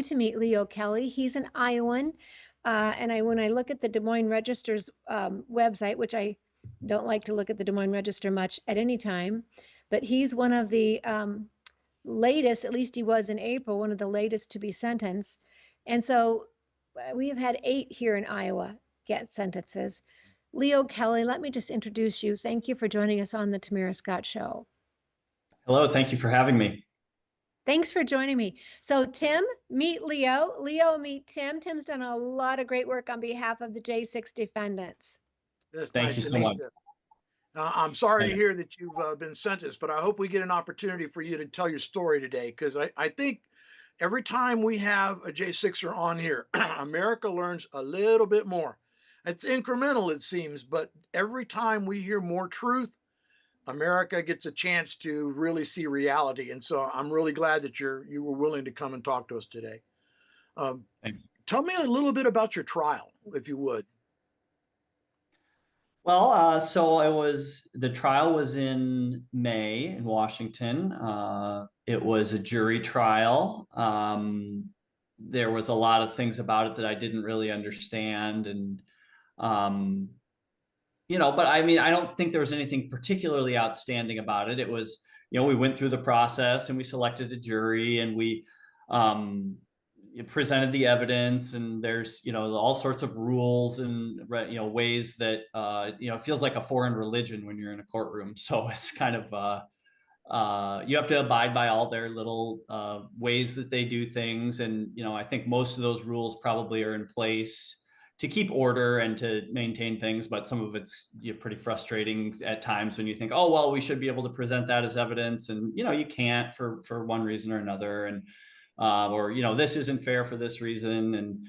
you to meet Leo Kelly. He's an Iowan. When I look at the Des Moines Register's website, which I don't like to look at the Des Moines Register much at any time, but he's one of the latest, at least he was in April, one of the latest to be sentenced. And so we have had 8 here in Iowa get sentences. Leo Kelly, let me just introduce you. Thank you for joining us on the Tamara Scott Show. Hello, thank you for having me. Thanks for joining me. So Tim, meet Leo. Leo, meet Tim. Tim's done a lot of great work on behalf of the J6 defendants. That's Thank nice you to so meet much. you. I'm sorry to hear that you've been sentenced, but I hope we get an opportunity for you to tell your story today, because I think every time we have a J6er on here, America learns a little bit more. It's incremental, it seems, but every time we hear more truth, America gets a chance to really see reality. And so I'm really glad that you were willing to come and talk to us today. Um, Thank you. Tell me a little bit about your trial, if you would. Well, the trial was in May in Washington. It was a jury trial. There was a lot of things about it that I didn't really understand. But I mean, I don't think there was anything particularly outstanding about it. It was, we went through the process and we selected a jury and we presented the evidence, and there's, all sorts of rules and, ways that, it feels like a foreign religion when you're in a courtroom. So it's kind of, you have to abide by all their little ways that they do things. And, I think most of those rules probably are in place to keep order and to maintain things, but some of it's pretty frustrating at times when you think, oh, well, we should be able to present that as evidence. And, you can't for one reason or another. And, or, this isn't fair for this reason. And,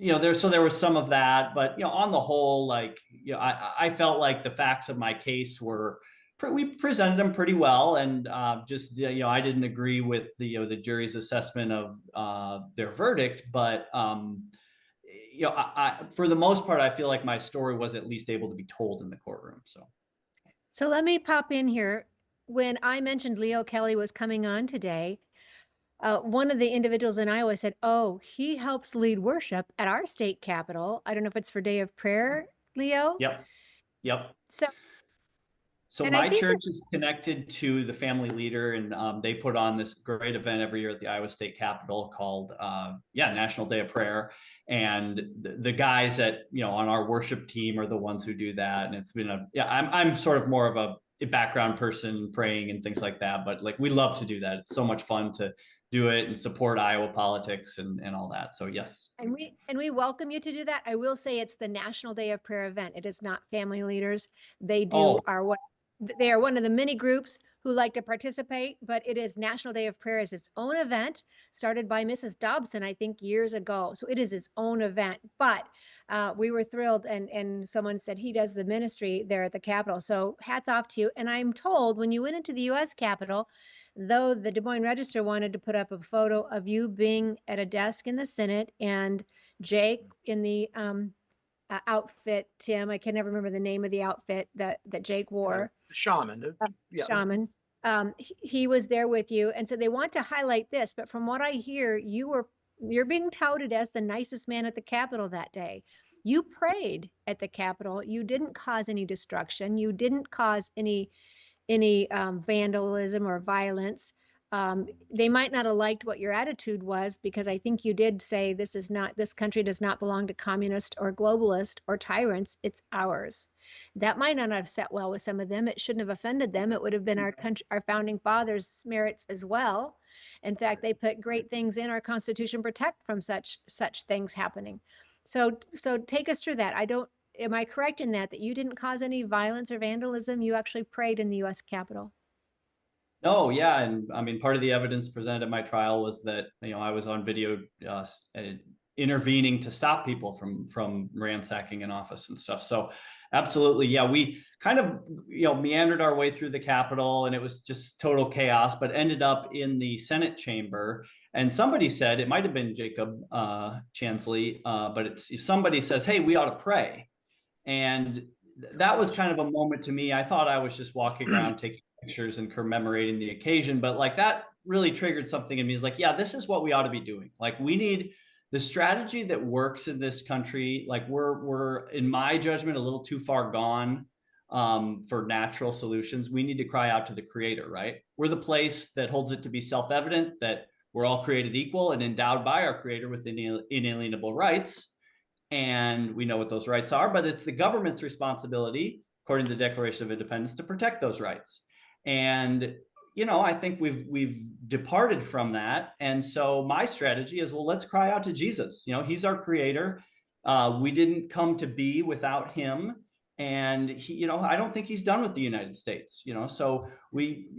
there was some of that, but, on the whole, I felt like the facts of my case we presented them pretty well. And I didn't agree with the jury's assessment of their verdict, but, for the most part, I feel like my story was at least able to be told in the courtroom. So let me pop in here. When I mentioned Leo Kelly was coming on today, one of the individuals in Iowa said, oh, he helps lead worship at our state capitol. I don't know if it's for Day of Prayer, Leo. Yep. So And my church is connected to the family leader, and they put on this great event every year at the Iowa State Capitol called, National Day of Prayer. And the guys that, on our worship team are the ones who do that. And it's been I'm sort of more of a background person praying and things like that. But we love to do that. It's so much fun to do it and support Iowa politics and all that. So yes. And we welcome you to do that. I will say it's the National Day of Prayer event. It is not family leaders. They are one of the many groups who like to participate, but it is National Day of Prayer is its own event started by Mrs. Dobson, I think, years ago. So it is its own event, but we were thrilled. And someone said he does the ministry there at the Capitol. So hats off to you. And I'm told when you went into the U.S. Capitol, though the Des Moines Register wanted to put up a photo of you being at a desk in the Senate and Jake in the outfit, Tim, I can never remember the name of the outfit that Jake wore. Shaman. Shaman. He was there with you. And so they want to highlight this, but from what I hear, you're being touted as the nicest man at the Capitol that day. You prayed at the Capitol. You didn't cause any destruction. You didn't cause any vandalism or violence. They might not have liked what your attitude was, because I think you did say this country does not belong to communist or globalist or tyrants. It's ours. That might not have set well with some of them. It shouldn't have offended them. It would have been our founding fathers' merits as well. In fact, they put great things in our Constitution protect from such things happening. So take us through that. Am I correct in that you didn't cause any violence or vandalism? You actually prayed in the U.S. Capitol. No, yeah, and I mean, part of the evidence presented at my trial was that I was on video intervening to stop people from ransacking an office and stuff. So, absolutely, yeah, we kind of meandered our way through the Capitol, and it was just total chaos. But ended up in the Senate chamber, and somebody said, it might have been Jacob Chansley, but somebody says, "Hey, we ought to pray," and that was kind of a moment to me. I thought I was just walking around taking pictures and commemorating the occasion, but that really triggered something in me. Is like, yeah, this is what we ought to be doing. Like, we need the strategy that works in this country. Like, we're in my judgment a little too far gone for natural solutions. We need to cry out to the Creator, right? We're the place that holds it to be self-evident that we're all created equal and endowed by our Creator with inalienable rights. And we know what those rights are, but it's the government's responsibility, according to the Declaration of Independence, to protect those rights. And I think we've departed from that. And so my strategy is, well, let's cry out to Jesus. He's our Creator. We didn't come to be without him. And he, I don't think he's done with the United States. So we,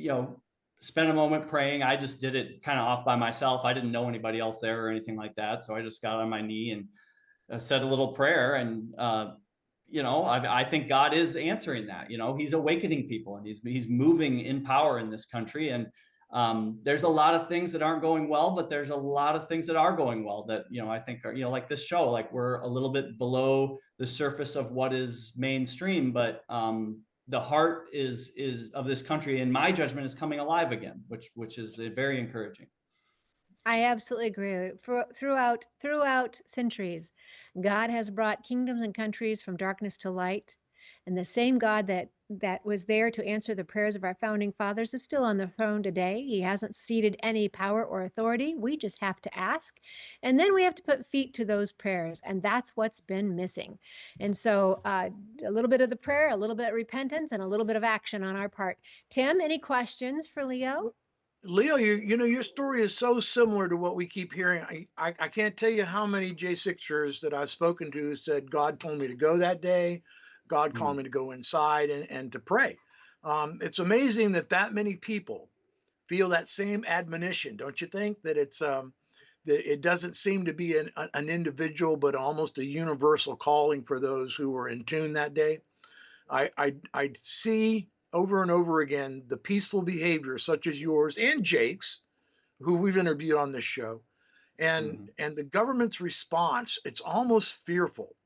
spent a moment praying. I just did it kind of off by myself. I didn't know anybody else there or anything like that. So I just got on my knee and said a little prayer. And I think God is answering that. He's awakening people, and he's moving in power in this country. And there's a lot of things that aren't going well, but there's a lot of things that are going well that, I think are, like this show, like we're a little bit below the surface of what is mainstream, but the heart is of this country, in my judgment, is coming alive again, which is very encouraging. I absolutely agree. Throughout centuries, God has brought kingdoms and countries from darkness to light. And the same God that was there to answer the prayers of our founding fathers is still on the throne today. He hasn't ceded any power or authority. We just have to ask. And then we have to put feet to those prayers. And that's what's been missing. And so a little bit of the prayer, a little bit of repentance, and a little bit of action on our part. Tim, any questions for Leo? Leo, your story is so similar to what we keep hearing. I can't tell you how many J6ers that I've spoken to said God told me to go that day. God called me to go inside and to pray. It's amazing that many people feel that same admonition, don't you think? That it's that it doesn't seem to be an individual, but almost a universal calling for those who were in tune that day. I see over and over again the peaceful behavior, such as yours and Jake's, who we've interviewed on this show, and the government's response. It's almost fearful.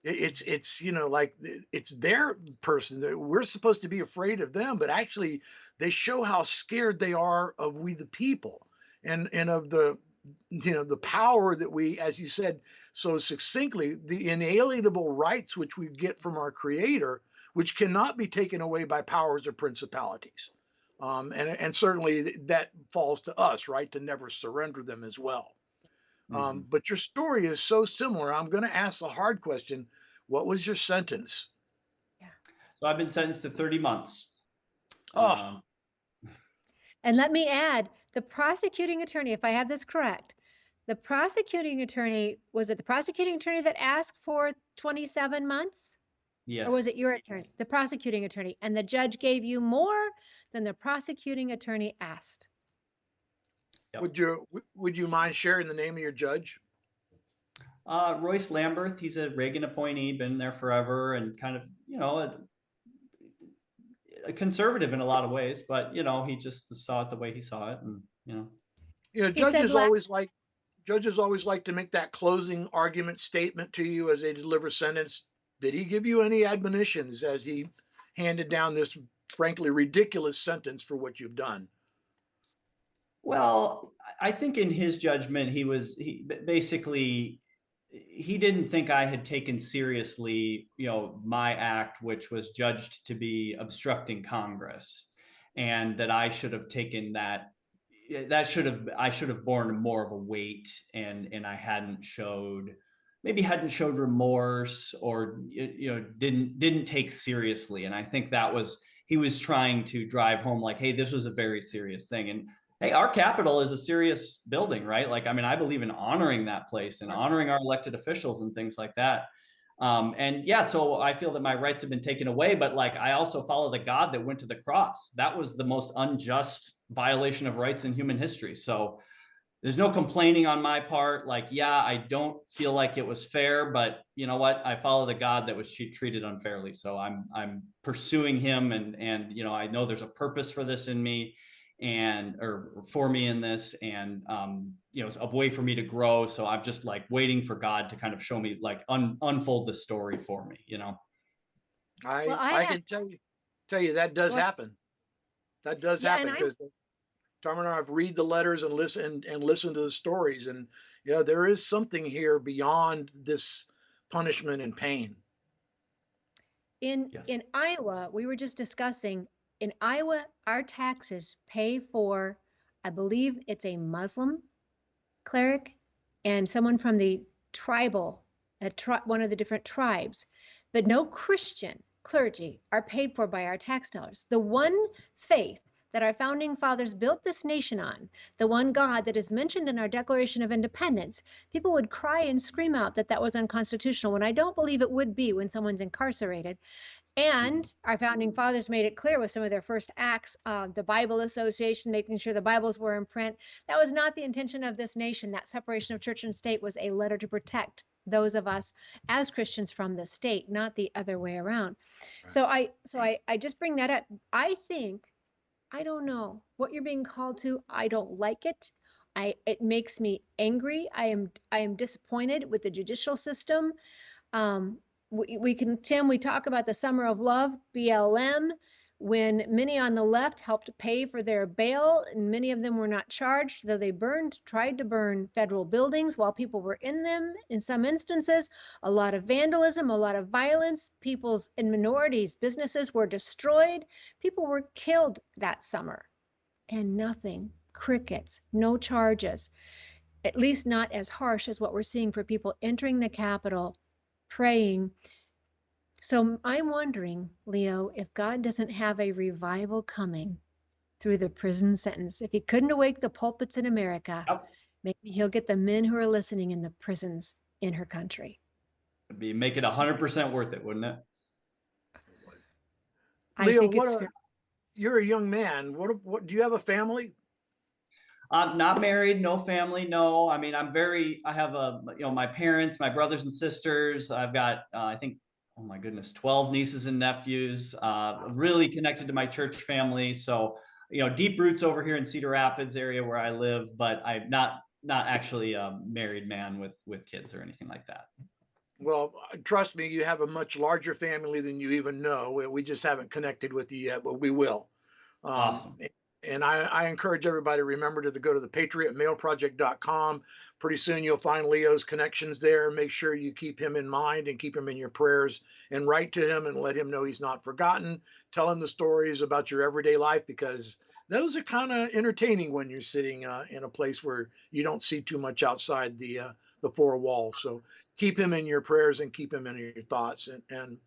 It's like it's their person that we're supposed to be afraid of them, but actually they show how scared they are of we the people, and of the the power that we, as you said so succinctly, the inalienable rights which we get from our Creator, which cannot be taken away by powers or principalities. And certainly that falls to us, right, to never surrender them as well. But your story is so similar. I'm going to ask the hard question. What was your sentence? Yeah. So I've been sentenced to 30 months. Oh. And let me add, the prosecuting attorney, if I have this correct, the prosecuting attorney, was it the prosecuting attorney that asked for 27 months? Yes. Or was it your attorney, the prosecuting attorney? And the judge gave you more than the prosecuting attorney asked. Yep. Would you mind sharing the name of your judge? Royce Lamberth. He's a Reagan appointee, been there forever, and kind of, a conservative in a lot of ways, but he just saw it the way he saw it, and judges always like to make that closing argument statement to you as they deliver sentence. Did he give you any admonitions as he handed down this frankly ridiculous sentence for what you've done? Well, I think in his judgment, he basically didn't think I had taken seriously, my act, which was judged to be obstructing Congress, and that I should have taken I should have borne more of a weight, and I hadn't showed remorse, or didn't take seriously. And I think he was trying to drive home, like, hey, this was a very serious thing. And hey, our Capitol is a serious building, right? Like, I mean, I believe in honoring that place and honoring our elected officials and things like that. And yeah, so I feel that my rights have been taken away, but like, I also follow the God that went to the cross. That was the most unjust violation of rights in human history. So there's no complaining on my part. Like, yeah, I don't feel like it was fair, but you know what? I follow the God that was treated unfairly. So I'm pursuing him, and I know there's a purpose for this in me, or for me in this, and it's a way for me to grow. So I'm just like waiting for God to kind of show me, like, unfold the story for me. I can tell you that does happen. That does happen, because Tom and I have read the letters and listen to the stories, and yeah, there is something here beyond this punishment and pain. Yes. In Iowa, we were just discussing, in Iowa, our taxes pay for, I believe it's a Muslim cleric and someone from the tribal, one of the different tribes, but no Christian clergy are paid for by our tax dollars. The one faith that our founding fathers built this nation on, the one God that is mentioned in our Declaration of Independence, people would cry and scream out that that was unconstitutional, when I don't believe it would be when someone's incarcerated. And our founding fathers made it clear with some of their first acts, the Bible Association, making sure the Bibles were in print. That was not the intention of this nation. That separation of church and state was a letter to protect those of us as Christians from the state, not the other way around. Right. So I just bring that up. I think, I don't know what you're being called to. I don't like it. It makes me angry. I am disappointed with the judicial system. Tim, we talk about the Summer of Love, BLM, when many on the left helped pay for their bail, and many of them were not charged, though they tried to burn federal buildings while people were in them. In some instances, a lot of vandalism, a lot of violence, people's and minorities, businesses were destroyed. People were killed that summer, and nothing, crickets, no charges, at least not as harsh as what we're seeing for people entering the Capitol, praying. So I'm wondering, Leo, if God doesn't have a revival coming through the prison sentence, if he couldn't awake the pulpits in America, Yep. maybe he'll get the men who are listening in the prisons in her country. It'd make it 100% worth it, wouldn't it? I Leo, think it's fair. you're a young man. What do you have a family? I'm not married, no family, no. I mean, I have my parents, my brothers and sisters. I've got, I think, oh my goodness, 12 nieces and nephews, really connected to my church family. So, deep roots over here in Cedar Rapids area where I live, but I'm not actually a married man with kids or anything like that. Well, trust me, you have a much larger family than you even know. We just haven't connected with you yet, but we will. Awesome. And I encourage everybody to remember to go to the patriotmailproject.com. Pretty soon you'll find Leo's connections there. Make sure you keep him in mind and keep him in your prayers, and write to him and let him know he's not forgotten. Tell him the stories about your everyday life, because those are kind of entertaining when you're sitting in a place where you don't see too much outside the four walls. So keep him in your prayers and keep him in your thoughts. And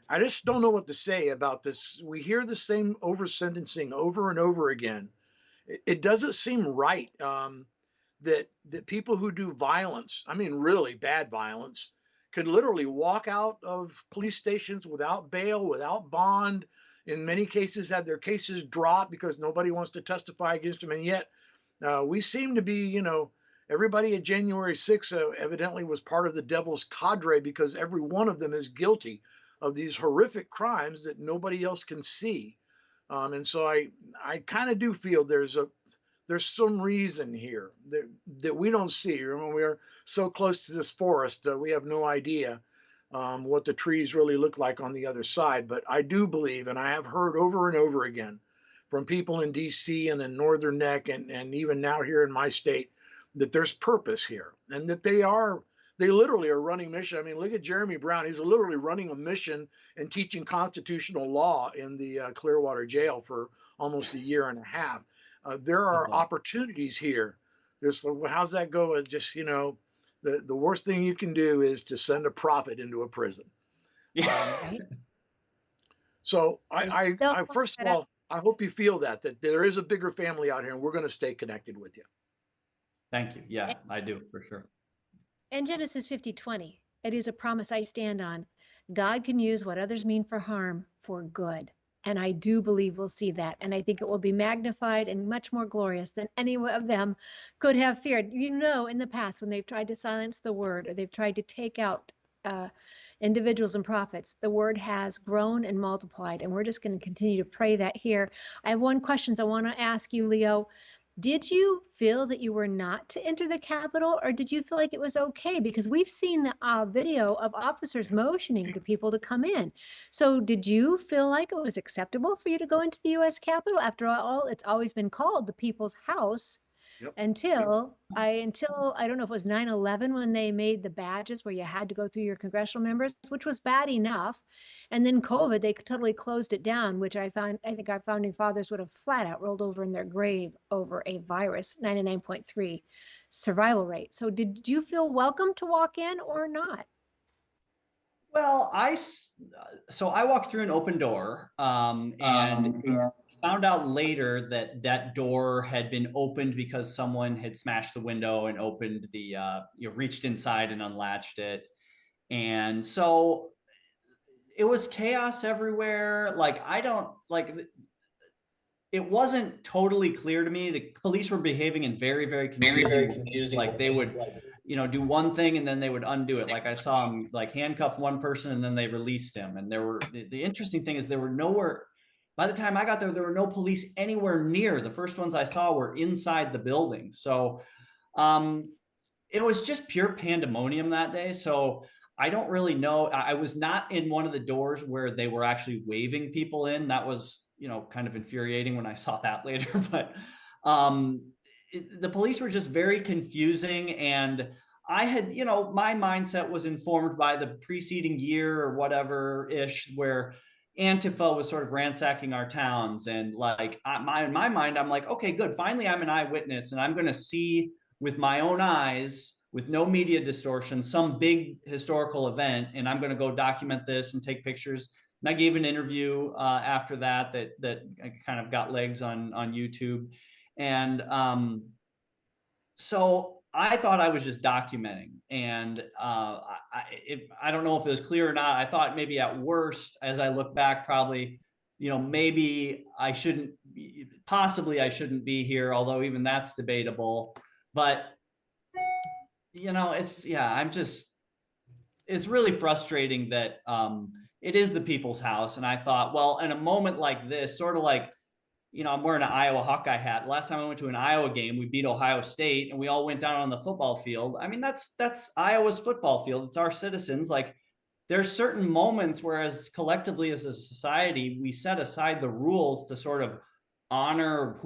I just don't know what to say about this. We hear the same over sentencing over and over again. It doesn't seem right that people who do violence, I mean, really bad violence, could literally walk out of police stations without bail, without bond. In many cases, had their cases dropped because nobody wants to testify against them. And yet, we seem to be, everybody at January 6th evidently was part of the devil's cadre, because every one of them is guilty of these horrific crimes that nobody else can see. And so I kind of do feel there's some reason here that we don't see. Remember, we are so close to this forest, we have no idea what the trees really look like on the other side. But I do believe, and I have heard over and over again from people in DC and in Northern Neck and even now here in my state, that there's purpose here, and that they literally are running mission. I mean, look at Jeremy Brown. He's literally running a mission and teaching constitutional law in the Clearwater jail for almost a year and a half. There are opportunities here. How's that go? Just, the worst thing you can do is to send a prophet into a prison. So I first of all, I hope you feel that there is a bigger family out here, and we're going to stay connected with you. Thank you. Yeah, I do, for sure. And Genesis 50:20, it is a promise I stand on. God can use what others mean for harm for good. And I do believe we'll see that. And I think it will be magnified and much more glorious than any of them could have feared. In the past, when they've tried to silence the word, or they've tried to take out individuals and prophets, the word has grown and multiplied. And we're just going to continue to pray that here. I have one question I want to ask you, Leo. Did you feel that you were not to enter the Capitol, or did you feel like it was okay? Because we've seen the video of officers motioning to people to come in. So did you feel like it was acceptable for you to go into the U.S. Capitol? After all, it's always been called the People's House. Yep. Until I don't know if it was 9/11 when they made the badges where you had to go through your congressional members, which was bad enough. And then COVID, they totally closed it down, which I think our founding fathers would have flat out rolled over in their grave over a virus, 99.3 survival rate. So did you feel welcome to walk in or not? Well, so I walked through an open door, and found out later that that door had been opened because someone had smashed the window and opened the, reached inside and unlatched it. And so it was chaos everywhere. Like, I don't like, it wasn't totally clear to me. The police were behaving in very, very confusing ways. Like, they would, do one thing and then they would undo it. Like, I saw them like handcuff one person and then they released him. And the interesting thing is there were nowhere, by the time I got there were no police anywhere near. The first ones I saw were inside the building. So it was just pure pandemonium that day. So I don't really know. I was not in one of the doors where they were actually waving people in. That was, kind of infuriating when I saw that later. But the police were just very confusing. And I had, my mindset was informed by the preceding year or whatever ish, where Antifa was sort of ransacking our towns. And like, in my mind, I'm like, okay, good. Finally, I'm an eyewitness and I'm going to see with my own eyes, with no media distortion, some big historical event. And I'm going to go document this and take pictures. And I gave an interview after that kind of got legs on YouTube. And so I thought I was just documenting, and I don't know if it was clear or not. I thought maybe at worst, as I look back, probably, maybe I shouldn't be here, although even that's debatable. But, it's really frustrating that it is the People's House. And I thought, well, in a moment like this, sort of like, I'm wearing an Iowa Hawkeye hat. Last time I went to an Iowa game, we beat Ohio State and we all went down on the football field. I mean, that's Iowa's football field. It's our citizens. Like, there's certain moments where, as collectively as a society, we set aside the rules to sort of honor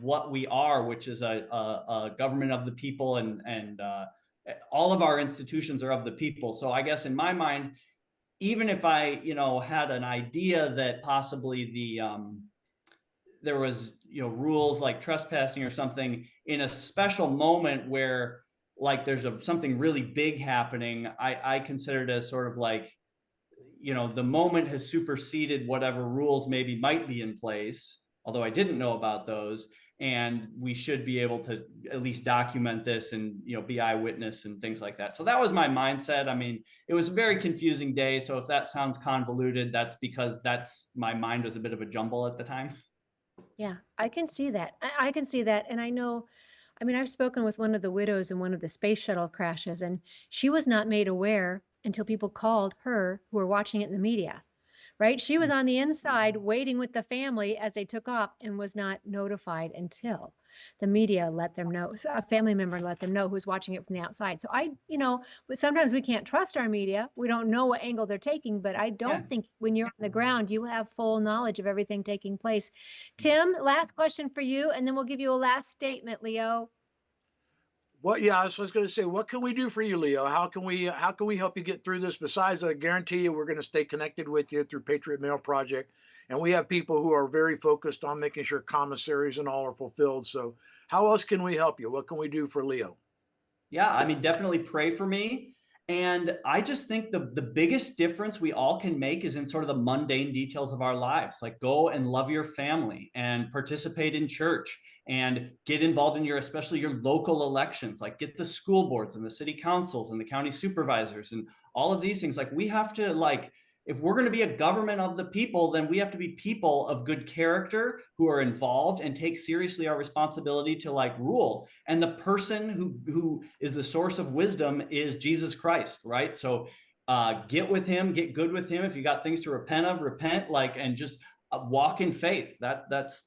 what we are, which is a government of the people, and all of our institutions are of the people. So I guess in my mind, even if I, had an idea that possibly there was, rules like trespassing or something in a special moment where like there's something really big happening, I consider it as sort of like, the moment has superseded whatever rules maybe might be in place, although I didn't know about those. And we should be able to at least document this and, be eyewitness and things like that. So that was my mindset. I mean, it was a very confusing day. So if that sounds convoluted, that's because my mind was a bit of a jumble at the time. Yeah, I can see that. I can see that. And I've spoken with one of the widows in one of the space shuttle crashes, and she was not made aware until people called her who were watching it in the media, right? She was on the inside waiting with the family as they took off and was not notified until the media let them know. So a family member let them know who's watching it from the outside. So but sometimes we can't trust our media. We don't know what angle they're taking, but I don't think when you're on the ground, you have full knowledge of everything taking place. Tim, last question for you, and then we'll give you a last statement, Leo. I was just going to say, what can we do for you, Leo? How can we help you get through this? Besides, I guarantee you, we're going to stay connected with you through Patriot Mail Project, and we have people who are very focused on making sure commissaries and all are fulfilled. So, how else can we help you? What can we do for Leo? Yeah, I mean, definitely pray for me. And I just think the biggest difference we all can make is in sort of the mundane details of our lives. Like, go and love your family and participate in church and get involved in especially your local elections. Like, get the school boards and the city councils and the county supervisors and all of these things. Like, we have to, if we're going to be a government of the people, then we have to be people of good character who are involved and take seriously our responsibility to rule. And the person who is the source of wisdom is Jesus Christ, right? So get with him, get good with him. If you got things to repent of, repent, and just walk in faith. That's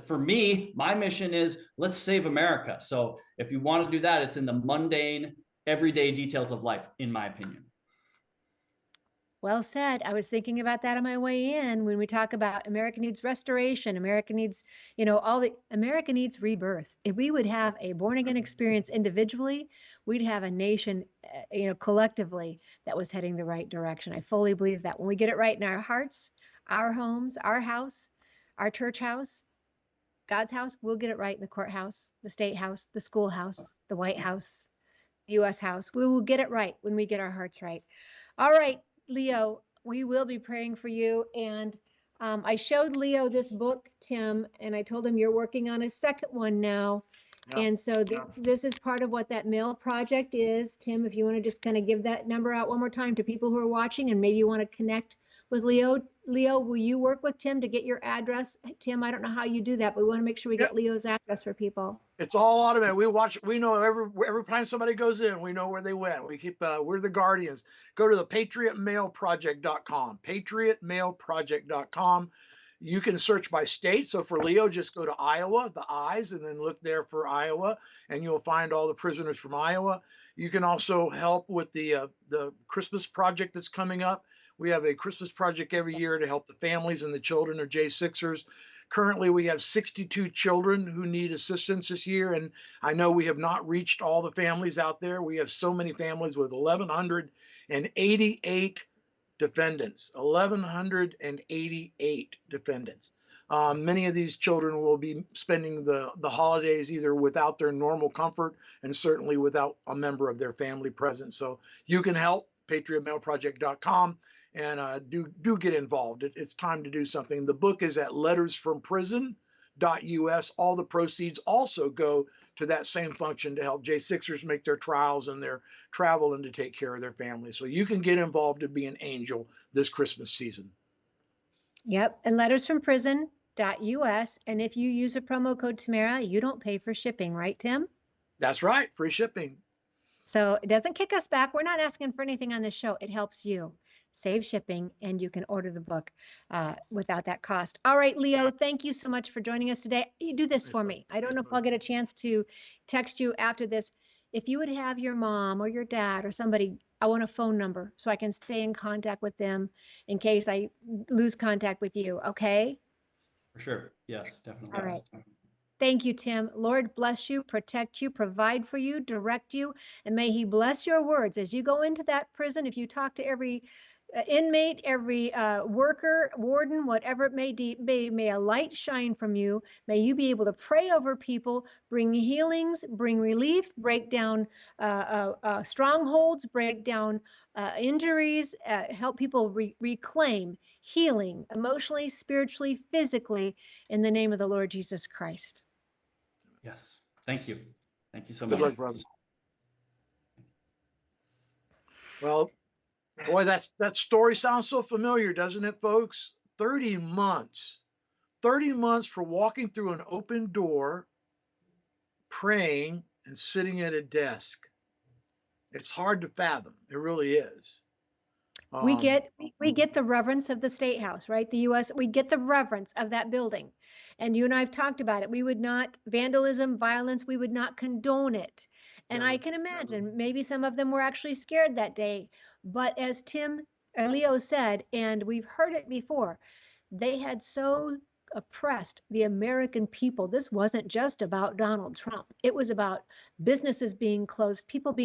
for me, my mission is let's save America. So if you want to do that, it's in the mundane, everyday details of life, in my opinion. Well said. I was thinking about that on my way in when we talk about America needs restoration, America needs, America needs rebirth. If we would have a born again experience individually, we'd have a nation, collectively that was heading the right direction. I fully believe that when we get it right in our hearts, our homes, our house, our church house, God's house, we'll get it right in the courthouse, the state house, the schoolhouse, the White House, the U.S. House. We will get it right when we get our hearts right. All right, Leo, we will be praying for you. And I showed Leo this book, Tim, and I told him you're working on a second one now. Yeah. And so this is part of what that mail project is. Tim, if you want to just kind of give that number out one more time to people who are watching and maybe you want to connect with Leo. Leo, will you work with Tim to get your address? Tim, I don't know how you do that, but we want to make sure we get Leo's address for people. It's all automated. We know every time somebody goes in, we know where they went. We keep, we're the guardians. Go to the patriotmailproject.com, patriotmailproject.com. You can search by state. So for Leo, just go to Iowa, the I's, and then look there for Iowa, and you'll find all the prisoners from Iowa. You can also help with the Christmas project that's coming up. We have a Christmas project every year to help the families and the children of J6ers. Currently, we have 62 children who need assistance this year, and I know we have not reached all the families out there. We have so many families with 1,188 defendants, 1,188 defendants. Many of these children will be spending the holidays either without their normal comfort and certainly without a member of their family present. So you can help, patriotmailproject.com. And do get involved. It's time to do something. The book is at lettersfromprison.us. All the proceeds also go to that same function to help J6ers make their trials and their travel and to take care of their families. So you can get involved and be an angel this Christmas season. Yep, and lettersfromprison.us. And if you use a promo code Tamara, you don't pay for shipping, right, Tim? That's right, free shipping. So it doesn't kick us back. We're not asking for anything on this show. It helps you save shipping, and you can order the book without that cost. All right, Leo, thank you so much for joining us today. You do this for me. I don't know if I'll get a chance to text you after this. If you would have your mom or your dad or somebody, I want a phone number so I can stay in contact with them in case I lose contact with you, okay? For sure. Yes, definitely. All right. Thank you, Tim. Lord bless you, protect you, provide for you, direct you, and may he bless your words as you go into that prison. If you talk to every inmate, every worker, warden, whatever it may be, may a light shine from you. May you be able to pray over people, bring healings, bring relief, break down strongholds, break down injuries, help people reclaim healing emotionally, spiritually, physically, in the name of the Lord Jesus Christ. Yes. Thank you. Thank you so much. Good luck, brother. Well, boy, that story sounds so familiar, doesn't it, folks? 30 months. 30 months for walking through an open door, praying, and sitting at a desk. It's hard to fathom. It really is. We get the reverence of the State House, right? The U.S., we get the reverence of that building. And you and I have talked about it. We would not, vandalism, violence, we would not condone it. And I can imagine maybe some of them were actually scared that day. But as Leo said, and we've heard it before, they had so oppressed the American people. This wasn't just about Donald Trump. It was about businesses being closed, people being